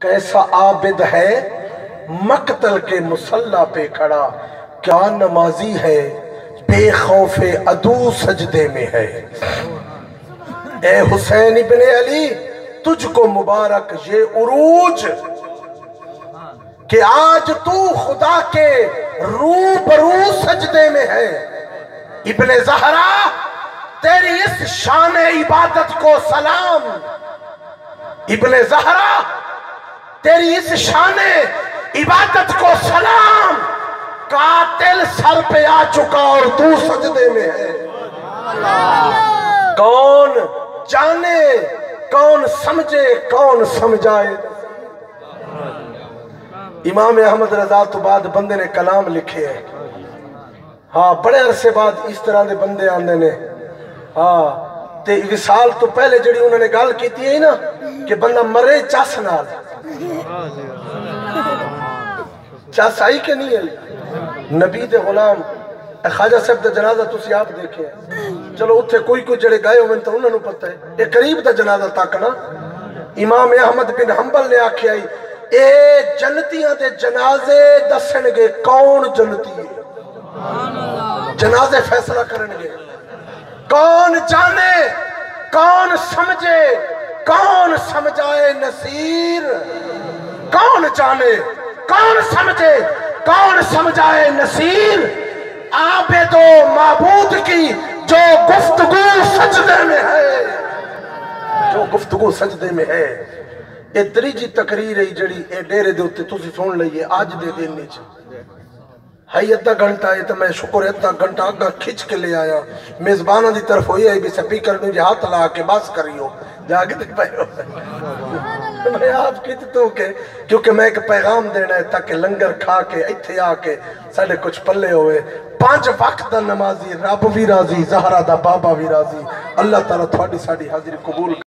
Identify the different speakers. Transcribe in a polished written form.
Speaker 1: کیسا عابد ہے مقتل کے مصلی پہ کھڑا، کیا نمازی ہے بے خوف عدو سجدے میں ہے۔ اے حسین ابن علی تجھ کو مبارک یہ عروج کہ آج تو خدا کے روبرو سجدے میں ہے۔ ابن زہرا تیری اس شان عبادت کو سلام، ابن زہرا تیری اس شان عبادت کو سلام، قاتل سر پہ آ چکا اور تو سجدے میں ہے۔ کون جانے کون سمجھے کون سمجھائے۔ امام احمد رضا تو بعد بندے نے کلام لکھے ہیں، ہاں بڑے عرصے بعد اس طرح دے بندے آندے نے، ہاں تے وصال تو پہلے جڑی انہوں نے گال کیتی ہے نا کہ بندہ مرے چاس نال، چاس آئی کہ نہیں ہے؟ نبی دے غلام خواجہ صاحب دا جنازہ تسی آپ دیکھے ہیں، چلو اتھے کوئی جڑے گئے ہوئے تو انہوں نے پتہ ہے، ایک قریب دا جنازہ تک نا امام احمد بن حنبل نے آکھے آئی اے جنتیاں دے جنازے دسن گے کون جنتی ہے، جنازے فیصلہ کرن گے، کون جانے کون سمجھے کون سمجھائے نصیر، کون جانے کون سمجھے کون سمجھائے نصیر، عابد و معبود کی جو گفتگو سجدے میں ہے، جو گفتگو سجدے میں ہے۔ اے دریجی تقریر ہے جڑی اے ڈیرے دے ہوتے تسی سن لئیے آج دے دن نیچے ہائی ادھا گھنٹہ ہے تو میں شکر ادھا گھنٹہ آگا کھچ کے لے آیا، میزبانہ دی طرف ہوئی ہے بھی سپیکر میں جہاں تلا کے باس کریو جاگے دے پائے ہو میں آپ کی تو کہ کیونکہ میں ایک پیغام دینا ہے تاکہ لنگر کھا کے ایتھے آ کے ساڑھے کچھ پلے ہوئے، 5 وقت دا نمازی رب بھی راضی زہرہ دا بابا بھی راضی، اللہ تعالیٰ تھوڑی ساڑھی حاضری قبول